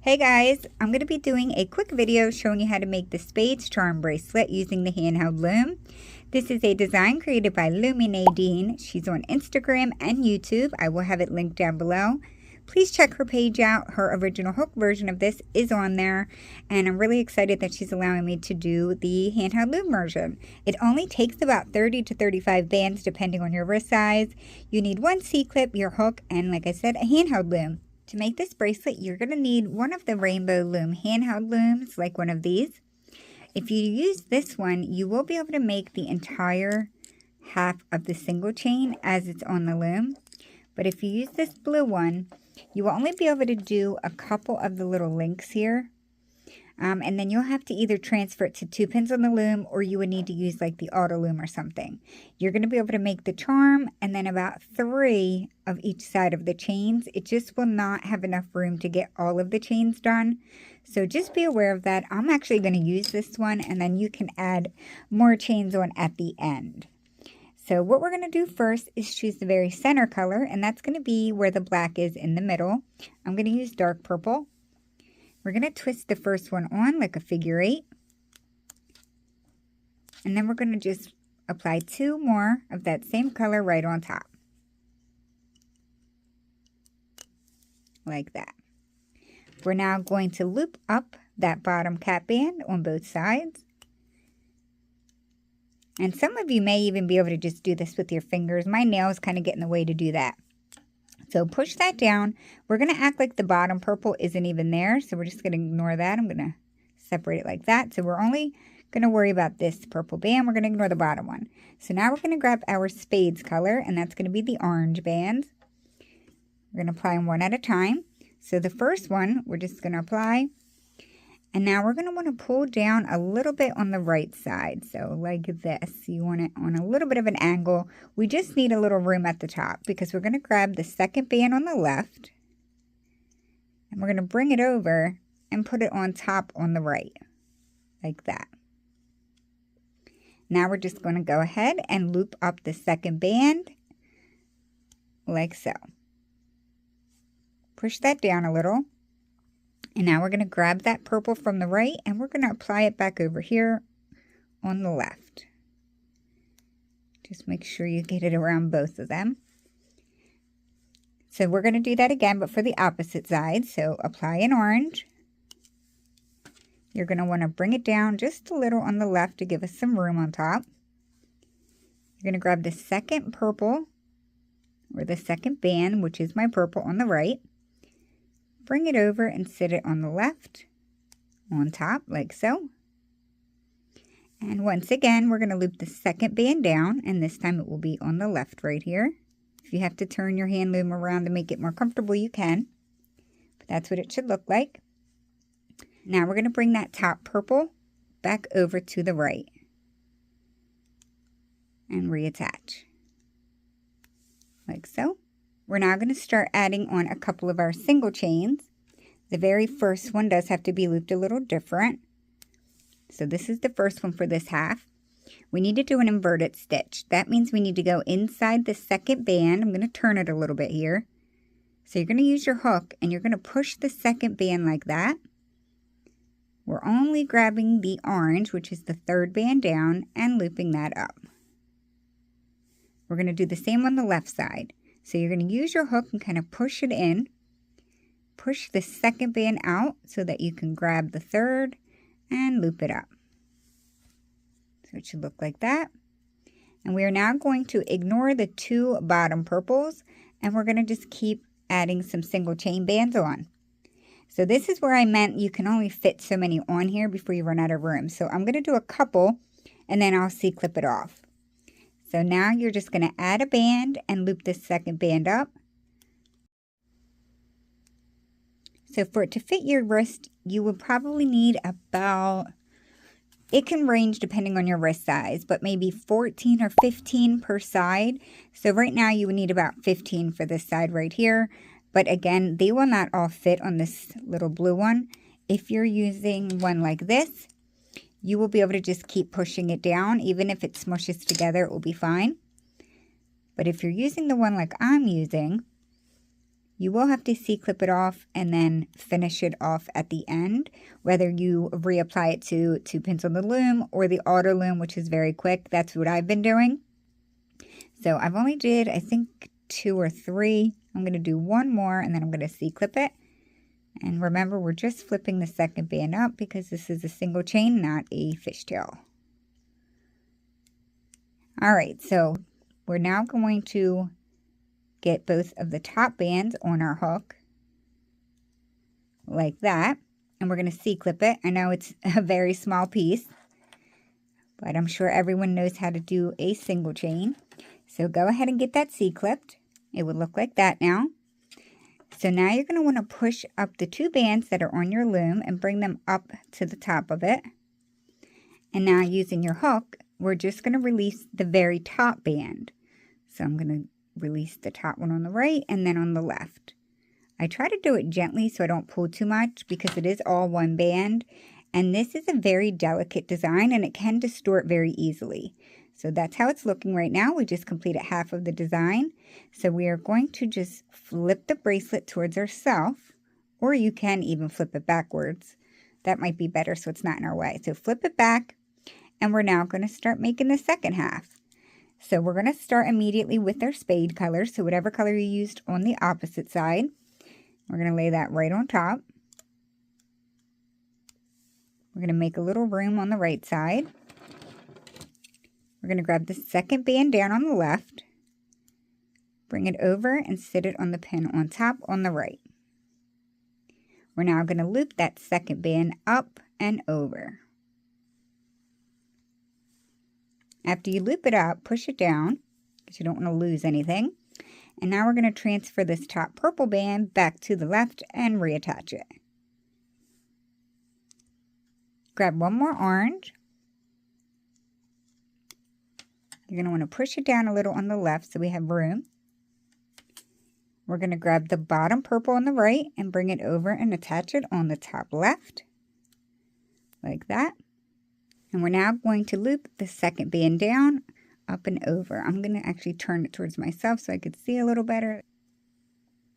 Hey guys, I'm going to be doing a quick video showing you how to make the Xpades charm bracelet using the handheld loom. This is a design created by Loom Nadine. She's on Instagram and YouTube. I will have it linked down below. Please check her page out. Her original hook version of this is on there, and I'm really excited that she's allowing me to do the handheld loom version. It only takes about 30 to 35 bands depending on your wrist size. You need one C-clip, your hook, and like I said, a handheld loom. To make this bracelet, you're going to need one of the Rainbowloom handheld looms, like one of these. If you use this one, you will be able to make the entire half of the single chain as it's on the loom. But if you use this blue one, you will only be able to do a couple of the little links here. And then you'll have to either transfer it to 2 pins on the loom, or you would need to use like the auto loom or something. You're going to be able to make the charm and then about 3 of each side of the chains. It just will not have enough room to get all of the chains done. So just be aware of that. I'm actually going to use this one, and then you can add more chains on at the end. So what we're going to do first is choose the very center color, and that's going to be where the black is in the middle. I'm going to use dark purple. We're going to twist the first one on like a figure 8. And then we're going to just apply 2 more of that same color right on top. Like that. We're now going to loop up that bottom cap band on both sides. And some of you may even be able to just do this with your fingers. My nails kind of get in the way to do that. So push that down. We're going to act like the bottom purple isn't even there. So we're just going to ignore that. I'm going to separate it like that. So we're only going to worry about this purple band. We're going to ignore the bottom one. So now we're going to grab our Xpades color, and that's going to be the orange bands. We're going to apply them one at a time. So the first one, we're just going to apply. And now we're going to want to pull down a little bit on the right side. So like this. You want it on a little bit of an angle. We just need a little room at the top because we're going to grab the second band on the left. And we're going to bring it over and put it on top on the right. Like that. Now we're just going to go ahead and loop up the second band. Like so. Push that down a little. And now we're going to grab that purple from the right, and we're going to apply it back over here on the left. Just make sure you get it around both of them. So we're going to do that again, but for the opposite side. So apply an orange. You're going to want to bring it down just a little on the left to give us some room on top. You're going to grab the second purple, or the second band, which is my purple on the right. Bring it over and sit it on the left, on top, like so. And once again, we're going to loop the second band down, and this time it will be on the left right here. If you have to turn your hand loom around to make it more comfortable, you can. But that's what it should look like. Now we're going to bring that top purple back over to the right. And reattach. Like so. We're now going to start adding on a couple of our single chains. The very first one does have to be looped a little different. So this is the first one for this half. We need to do an inverted stitch. That means we need to go inside the second band. I'm going to turn it a little bit here. So you're going to use your hook, and you're going to push the second band like that. We're only grabbing the orange, which is the third band down, and looping that up. We're going to do the same on the left side. So you're going to use your hook and kind of push it in. Push the second band out so that you can grab the third and loop it up. So it should look like that. And we are now going to ignore the 2 bottom purples, and we're going to just keep adding some single chain bands on. So this is where I meant you can only fit so many on here before you run out of room. So I'm going to do a couple, and then I'll C-clip it off. So now you're just going to add a band and loop this second band up. So for it to fit your wrist, you would probably need about, it can range depending on your wrist size, but maybe 14 or 15 per side. So right now you would need about 15 for this side right here. But again, they will not all fit on this little blue one. If you're using one like this, you will be able to just keep pushing it down. Even if it smushes together, it will be fine. But if you're using the one like I'm using, You will have to C-clip it off and then finish it off at the end, whether you reapply it to 2 pins on the loom or the auto loom, which is very quick. That's what I've been doing. So I've only did, I think, 2 or 3. I'm going to do 1 more and then I'm going to C-clip it. And remember, we're just flipping the second band up because this is a single chain, not a fishtail. All right, so we're now going to get both of the top bands on our hook like that, and we're going to C-clip it. I know it's a very small piece, but I'm sure everyone knows how to do a single chain. So go ahead and get that C-clipped. It would look like that now. So now you're going to want to push up the 2 bands that are on your loom and bring them up to the top of it. And now using your hook, we're just going to release the very top band. So I'm going to release the top one on the right and then on the left. I try to do it gently so I don't pull too much because it is all one band, and this is a very delicate design and it can distort very easily. So that's how it's looking right now. We just completed half of the design. So we are going to just flip the bracelet towards ourselves, or you can even flip it backwards. That might be better so it's not in our way. So flip it back, and we're now going to start making the second half. So we're going to start immediately with our spade color. So whatever color you used on the opposite side, we're going to lay that right on top. We're going to make a little room on the right side. We're going to grab the second band down on the left, bring it over and sit it on the pin on top on the right. We're now going to loop that second band up and over. After you loop it up, push it down because you don't want to lose anything. And now we're going to transfer this top purple band back to the left and reattach it. Grab one more orange. You're going to want to push it down a little on the left so we have room. We're going to grab the bottom purple on the right and bring it over and attach it on the top left, like that. And we're now going to loop the second band down, up and over. I'm going to actually turn it towards myself so I could see a little better.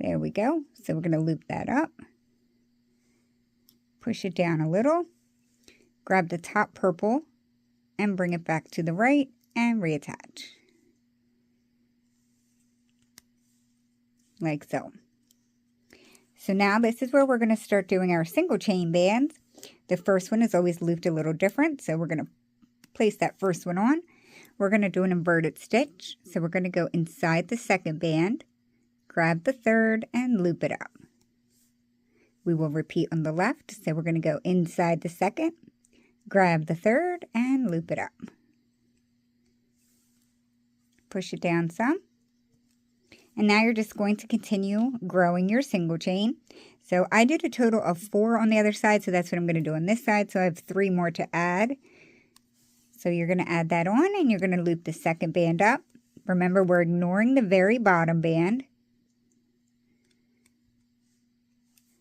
There we go. So we're going to loop that up. Push it down a little. Grab the top purple and bring it back to the right and reattach. Like so. So now this is where we're going to start doing our single chain bands. The first one is always looped a little different, so we're going to place that first one on. We're going to do an inverted stitch, so we're going to go inside the second band, grab the third, and loop it up. We will repeat on the left, so we're going to go inside the second, grab the third, and loop it up. Push it down some. And now you're just going to continue growing your single chain. So I did a total of 4 on the other side, so that's what I'm going to do on this side. So I have 3 more to add. So you're going to add that on and you're going to loop the second band up. Remember, we're ignoring the very bottom band.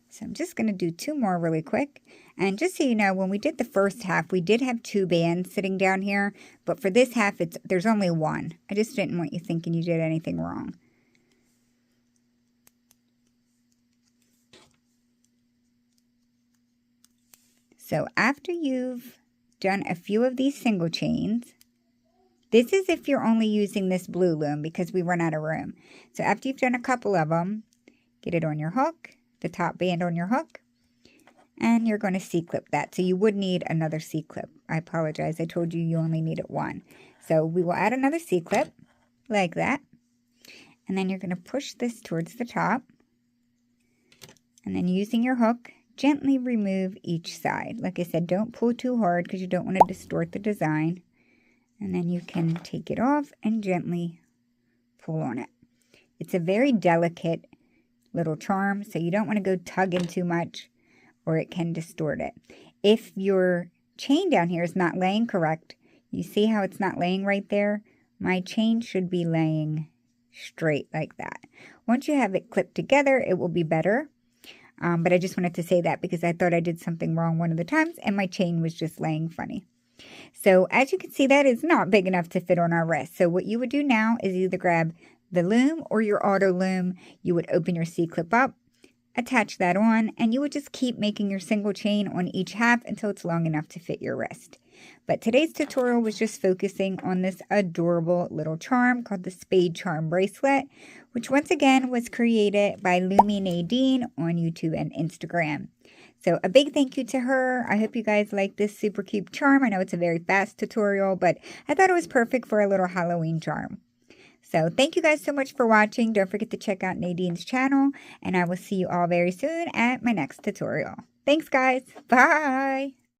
So I'm just going to do 2 more really quick. And just so you know, when we did the first half, we did have 2 bands sitting down here. But for this half, there's only 1. I just didn't want you thinking you did anything wrong. So after you've done a few of these single chains, this is if you're only using this blue loom because we run out of room. So after you've done a couple of them, get it on your hook, the top band on your hook, and you're going to C-clip that. So you would need another C-clip. I apologize. I told you you only needed 1. So we will add another C-clip like that. And then you're going to push this towards the top. And then using your hook, gently remove each side. Like I said, don't pull too hard because you don't want to distort the design. And then you can take it off and gently pull on it. It's a very delicate little charm, so you don't want to go tugging too much or it can distort it. If your chain down here is not laying correct, you see how it's not laying right there? My chain should be laying straight like that. Once you have it clipped together, it will be better. But I just wanted to say that because I thought I did something wrong one of the times and my chain was just laying funny. So as you can see, that is not big enough to fit on our wrist. So what you would do now is either grab the loom or your auto loom, you would open your C-clip up, attach that on, and you would just keep making your single chain on each half until it's long enough to fit your wrist. But today's tutorial was just focusing on this adorable little charm called the Spade Charm Bracelet, which once again was created by Loom Nadine on YouTube and Instagram. So a big thank you to her. I hope you guys like this super cute charm. I know it's a very fast tutorial, but I thought it was perfect for a little Halloween charm. So thank you guys so much for watching. Don't forget to check out Nadine's channel, and I will see you all very soon at my next tutorial. Thanks, guys. Bye.